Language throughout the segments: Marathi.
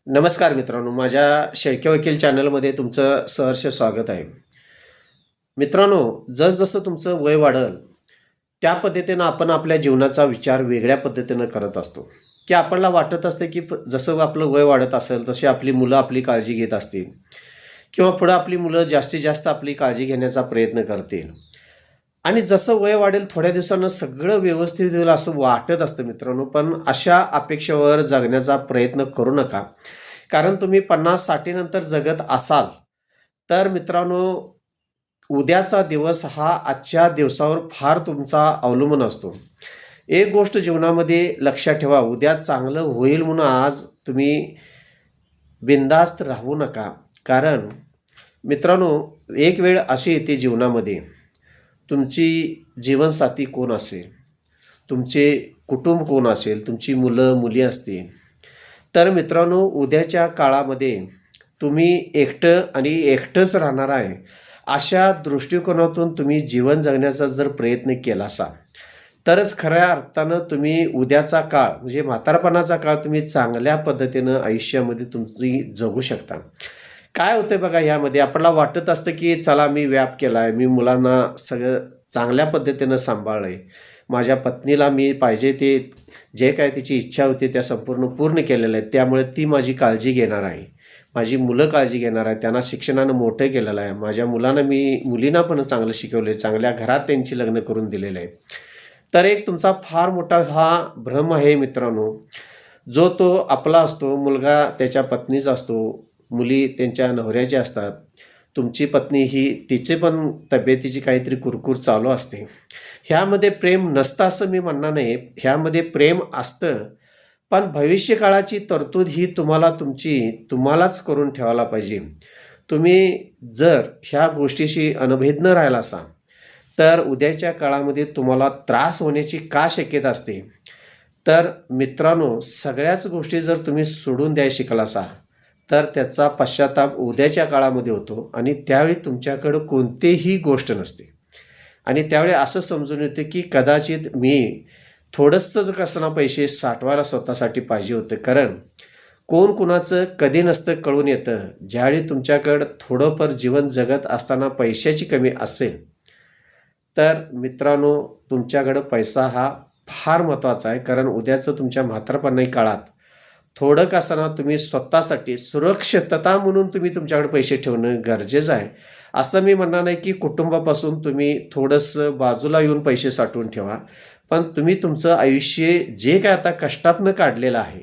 नमस्कार मित्रांनो, माझ्या शेळके वकील चॅनलमध्ये तुमचं सहर्ष स्वागत आहे. मित्रांनो, जसजसं तुमचं वय वाढेल, त्या पद्धतीनं आपण आपल्या जीवनाचा विचार वेगळ्या पद्धतीनं करत असतो, की आपल्याला वाटत असते की जसं आपलं वय वाढत असेल, तशी आपली मुलं आपली काळजी घेत असतील किंवा पुढं आपली मुलं जास्तीत जास्त आपली काळजी घेण्याचा प्रयत्न करतील आणि जसं वय वाढेल थोड्या दिवसानं सगळं व्यवस्थित होईल असं वाटत असतं मित्रांनो. पण अशा अपेक्षेवर जगण्याचा प्रयत्न करू नका. कारण तुम्ही 50-60 नंतर जगत असाल, तर मित्रांनो उद्याचा दिवस हा आजच्या दिवसावर फार तुमचा अवलंबून असतो. एक गोष्ट जीवनामध्ये लक्षात ठेवा, उद्या चांगलं होईल म्हणून आज तुम्ही बिनधास्त राहू नका. कारण मित्रांनो, एक वेळ अशी येते जीवनामध्ये, तुमची जीवनसाथी कोण असेल, तुमचे कुटुंब कोण असेल, तुमची मुलं-मुली असतील, तर मित्रांनो उद्याच्या काळामध्ये तुम्ही एकटं आणि एकटंच राहणार आहे, अशा दृष्टिकोनातून तुम्ही जीवन जगण्याचा जर प्रयत्न केला असाल, तरच खऱ्या अर्थानं तुम्ही उद्याचा काळ म्हणजे म्हातारपणाचा काळ तुम्ही चांगल्या पद्धतीनं आयुष्यामध्ये तुमची जगू शकता. काय होतंय बघा, यामध्ये आपल्याला वाटत असतं की चला मी व्याप केला आहे, मी मुलांना सगळं चांगल्या पद्धतीनं सांभाळलं आहे, माझ्या पत्नीला मी पाहिजे ते जे काय तिची इच्छा होती त्या संपूर्ण पूर्ण केलेल्या आहेत, त्यामुळे ती माझी काळजी घेणार आहे, माझी मुलं काळजी घेणार आहे, त्यांना शिक्षणानं मोठं केलेलं आहे, माझ्या मुलींना पण चांगलं शिकवलं आहे, चांगल्या घरात त्यांची लग्न करून दिलेलं आहे. तर एक तुमचा फार मोठा हा भ्रम आहे मित्रांनो. जो तो आपला असतो, मुलगा त्याच्या पत्नीचा असतो, मुली त्यांच्या नवऱ्याच्या असतात, तुमची पत्नी ही तिचे पण तब्येतीची काहीतरी कुरकुर चालू असते. ह्यामध्ये प्रेम नसतं असं मी म्हणणार नाही, ह्यामध्ये प्रेम असतं. पण भविष्यकाळाची तरतूद ही तुम्हालाच करून ठेवायला पाहिजे. तुम्ही जर ह्या गोष्टीशी अनभिज्ञ राहिला असाल, तर उद्याच्या काळामध्ये तुम्हाला त्रास होण्याची का शक्यता असते? तर मित्रांनो, सगळ्याच गोष्टी जर तुम्ही सोडून द्यायला शिकला असाल, तर त्याचा पश्चाताप उद्याच्या काळामध्ये होतो आणि त्यावेळी तुमच्याकडं कोणतीही गोष्ट नसते. आणि त्यावेळी असं समजून येतं की कदाचित मी थोडंसं कसं ना पैसे साठवायला स्वतःसाठी पाहिजे होतं. कारण कोण कुणाचं कधी नसतं कळून येतं. ज्यावेळी तुमच्याकडं थोडंफार जीवन जगत असताना पैशाची कमी असेल, तर मित्रांनो तुमच्याकडं पैसा हा फार महत्त्वाचा आहे. कारण उद्याचं तुमच्या म्हातारपणी काळात थोडं का असेना तुम्ही स्वतःसाठी सुरक्षितता म्हणून तुम्ही तुमच्याकडे पैसे ठेवणं गरजेचं आहे. असं मी म्हणणार नाही की कुटुंबापासून तुम्ही थोडंसं बाजूला येऊन पैसे साठवून ठेवा. पण तुम्ही तुमचं आयुष्य जे काय आता कष्टातनं काढलेलं आहे,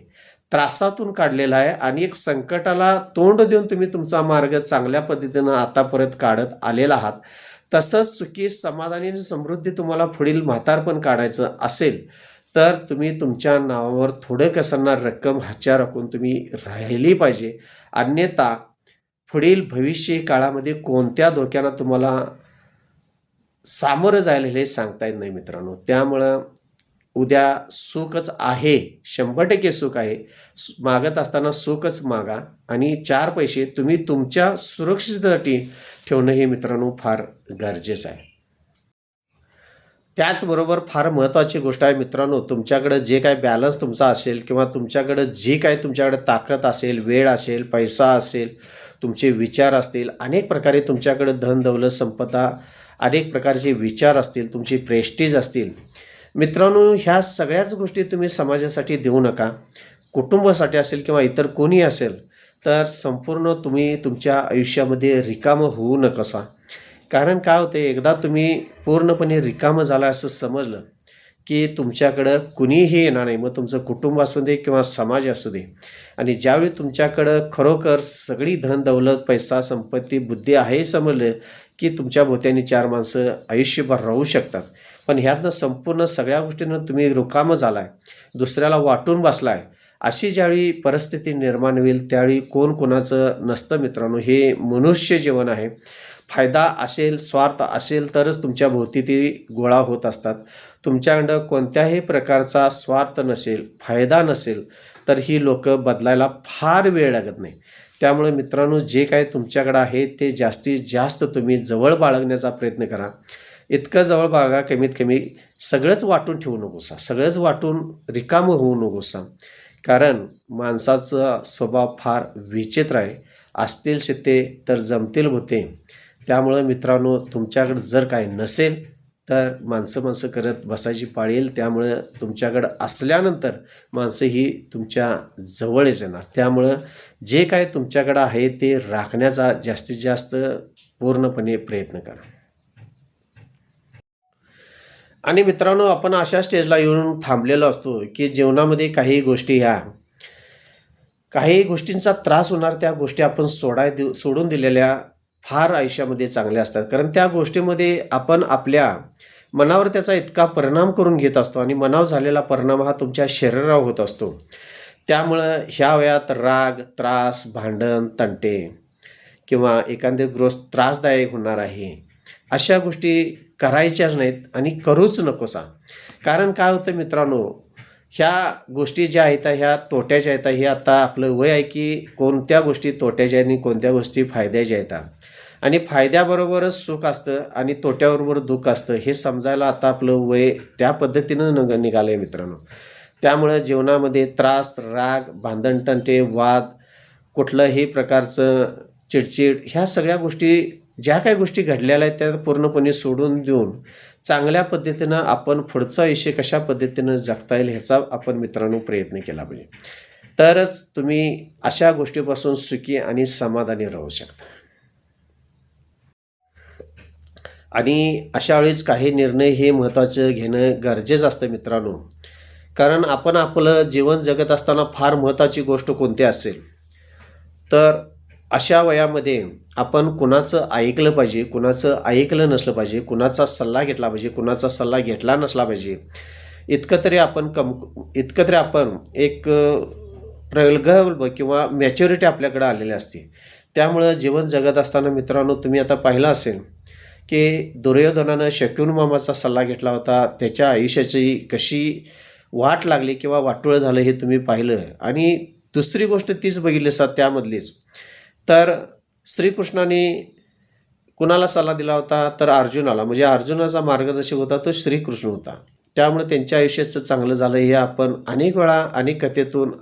त्रासातून काढलेलं आहे आणि एक संकटाला तोंड देऊन तुम्ही तुमचा मार्ग चांगल्या पद्धतीनं आतापर्यंत काढत आलेला आहात. तसंच सुखी, समाधानी आणि समृद्धी तुम्हाला पुढील म्हातारपण काढायचं असेल, तर तुम्ही तुमच्या नावावर थोडं कसना रक्कम हातच्या राखून तुम्ही राहिली पाहिजे. अन्यथा पुढील भविष्य काळामध्ये कोणत्या धोक्याला तुम्हाला सामोरं जायला हे सांगता येत नाही मित्रांनो. त्यामुळं उद्या सुखच आहे, 100% सुख आहे. मागत असताना सुखच मागा आणि 4 पैसे तुम्ही तुमच्या सुरक्षिततेसाठी ठेवणं हे मित्रांनो फार गरजेचं आहे. त्याचबरोबर फार महत्त्वाची गोष्ट आहे मित्रांनो, तुमच्याकडं जे काही बॅलन्स तुमचा असेल किंवा तुमच्याकडं जी काही तुमच्याकडे ताकद असेल, वेळ असेल, पैसा असेल, तुमचे विचार असतील, अनेक प्रकारे तुमच्याकडं धन, दौलत, संपदा, अनेक प्रकारचे विचार असतील, तुमची प्रेस्टीज असतील. मित्रांनो, ह्या सगळ्याच गोष्टी तुम्ही समाजासाठी देऊ नका. कुटुंबासाठी असेल किंवा इतर कोणी असेल, तर संपूर्ण तुम्ही तुमच्या आयुष्यामध्ये रिकामं होऊ नकोसा. कारण काय होतं, एकदा तुम्ही पूर्णपणे रिकामं झाला असं समजलं, की तुमच्याकडं कुणीही येणार नाही. मग तुमचं कुटुंब असू दे किंवा समाज असू दे. आणि ज्यावेळी तुमच्याकडं खरोखर सगळी धन, दौलत, पैसा, संपत्ती, बुद्धी आहे समजलं, की तुमच्या भोवत्याने 4 माणसं आयुष्यभर राहू शकतात. पण ह्यातनं संपूर्ण सगळ्या गोष्टींना तुम्ही रिकामं झालाय, दुसऱ्याला वाटून बसलाय, अशी ज्यावेळी परिस्थिती निर्माण होईल, त्यावेळी कोण कोणाचं नसतं मित्रांनो. हे मनुष्य जीवन आहे. फायदा असेल, स्वार्थ असेल तरच तुमच्या भोवती ती गोळा होत असतात. तुमच्याकडं कोणत्याही प्रकारचा स्वार्थ नसेल, फायदा नसेल, तर ही लोकं बदलायला फार वेळ लागत नाही. त्यामुळे मित्रांनो, जे काही तुमच्याकडं आहे ते जास्तीत जास्त तुम्ही जवळ बाळगण्याचा प्रयत्न करा. इतकं जवळ बाळगा, कमीत कमी सगळंच वाटून ठेवू नकोसा, सगळंच वाटून रिकामं होऊ नकोसा. कारण माणसाचा स्वभाव फार विचित्र आहे. असतील शिते तर जमतील भुते. त्यामुळं मित्रांनो, तुमच्याकडं जर काही नसेल तर माणसं करत बसायची पाळी येईल. त्यामुळं तुमच्याकडं असल्यानंतर माणसं ही तुमच्या जवळच येणार. त्यामुळं जे काय तुमच्याकडं आहे ते राखण्याचा जास्तीत जास्त पूर्णपणे प्रयत्न करा. आणि मित्रांनो, आपण अशा स्टेजला येऊन थांबलेलो असतो की जीवनामध्ये काही गोष्टींचा त्रास होणार, त्या गोष्टी आपण सोडून दिलेल्या फार आयुष्यामध्ये चांगल्या असतात. कारण त्या गोष्टीमध्ये आपण आपल्या मनावर त्याचा इतका परिणाम करून घेत असतो आणि मनावर झालेला परिणाम हा तुमच्या शरीरावर होत असतो. त्यामुळं ह्या वयात राग, त्रास, भांडण, तंटे किंवा एखादे ग्रस्त त्रासदायक होणार आहे, अशा गोष्टी करायच्याच नाहीत आणि करूच नकोसा. कारण काय होतं मित्रांनो, ह्या गोष्टी ज्या आहेत ह्या तोट्याच्या आहेत. हे आता आपलं वय आहे की कोणत्या गोष्टी तोट्याच्या आणि कोणत्या गोष्टी फायद्याच्या आहेत. आणि फायद्याबरोबरच सुख असतं आणि तोट्याबरोबर दुःख असतं, हे समजायला आता आपलं वय त्या पद्धतीनं निघालं आहे मित्रांनो. त्यामुळं जीवनामध्ये त्रास, राग, भांडणतंटे, वाद, कुठल्याही प्रकारचं चिडचिड, ह्या सगळ्या गोष्टी ज्या काही गोष्टी घडलेल्या आहेत त्या पूर्णपणे सोडून देऊन चांगल्या पद्धतीनं आपण पुढचं आयुष्य कशा पद्धतीनं जगता येईल ह्याचा आपण मित्रांनो प्रयत्न केला पाहिजे. तरच तुम्ही अशा गोष्टीपासून सुखी आणि समाधानी राहू शकता. आणि अशा वेळेस काही निर्णय हे महत्त्वाचं घेणं गरजेचं असतं मित्रांनो. कारण आपण आपलं जीवन जगत असताना फार महत्त्वाची गोष्ट कोणती असेल तर अशा वयामध्ये आपण कुणाचं ऐकलं पाहिजे, कुणाचं ऐकलं नसलं पाहिजे, कुणाचा सल्ला घेतला पाहिजे, कुणाचा सल्ला घेतला नसला पाहिजे. इतकं तरी आपण एक प्रगल्भ किंवा मॅच्युरिटी आपल्याकडे आलेली असते. त्यामुळं जीवन जगत असताना मित्रांनो, तुम्ही आता पाहिलं असेल की दुर्योधनानं शकुनी मामाचा सल्ला घेतला होता. त्याच्या आयुष्याची कशी वाट लागली किंवा वाटोळं झालं हे तुम्ही पाहिलं. आणि दुसरी गोष्ट तीच बघितली असतात त्यामधलीच. तर श्रीकृष्णाने कुणाला सल्ला दिला होता तर अर्जुनाला, म्हणजे अर्जुनाचा मार्गदर्शक होता तो श्रीकृष्ण होता. त्यामुळे त्यांच्या आयुष्याचं चांगलं झालं हे आपण अनेक वेळा अनेक कथेतून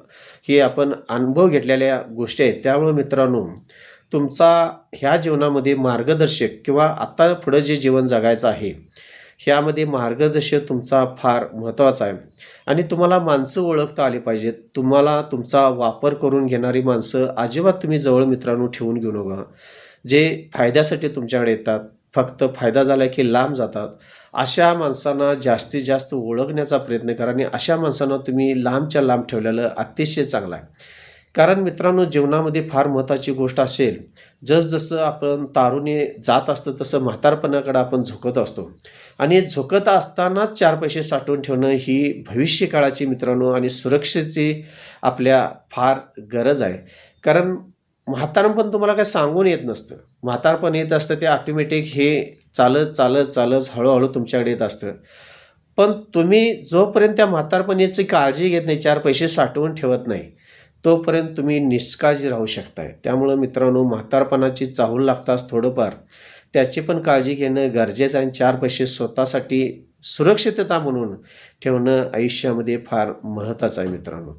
हे आपण अनुभव घेतलेल्या गोष्टी आहेत. त्यामुळे मित्रांनो, तुमचा ह्या जीवनामध्ये मार्गदर्शक किंवा आत्ता पुढं जे जीवन जगायचं आहे ह्यामध्ये मार्गदर्शक तुमचा फार महत्त्वाचा आहे. आणि तुम्हाला माणसं ओळखता आली पाहिजेत. तुम्हाला तुमचा वापर करून घेणारी माणसं अजिबात तुम्ही जवळ मित्रांनो ठेवून घेऊ नका. जे फायद्यासाठी तुमच्याकडे येतात, फक्त फायदा झाला की लांब जातात, अशा माणसांना जास्तीत जास्त ओळखण्याचा प्रयत्न करा आणि अशा माणसांना तुम्ही लांबच्या लांब ठेवलेलं अतिशय चांगलं आहे. कारण मित्रांनो, जीवनामध्ये फार महत्त्वाची गोष्ट असेल, जसं आपण तारुण्य जात असतं तसं म्हातारपणाकडे आपण झुकत असतो. आणि झुकत असतानाच 4 पैसे साठवून ठेवणं ही भविष्यकाळाची मित्रांनो आणि सुरक्षेची आपल्या फार गरज आहे. कारण म्हातारपण तुम्हाला काही सांगून येत नसतं. म्हातारपण येत असतं ते ऑटोमॅटिक हे चालत हळूहळू तुमच्याकडे येत असतं. पण तुम्ही जोपर्यंत त्या म्हातारपणाची काळजी घेत नाही, 4 पैसे साठवून ठेवत नाही, तोपर्यंत तुम्ही निष्काळजी राहू शकताय. त्यामुळं मित्रांनो, म्हातारपणाची चाहूल लागताच थोडंफार त्याची पण काळजी घेणं गरजेचं आहे. 4 पैसे स्वतःसाठी सुरक्षितता म्हणून ठेवणं आयुष्यामध्ये फार महत्त्वाचं आहे मित्रांनो.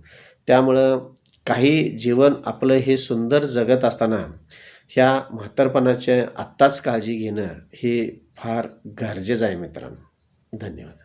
त्यामुळं काही जीवन आपलं हे सुंदर जगत असताना ह्या म्हातारपणाच्या आत्ताच काळजी घेणं हे फार गरजेचं आहे मित्रांनो. धन्यवाद.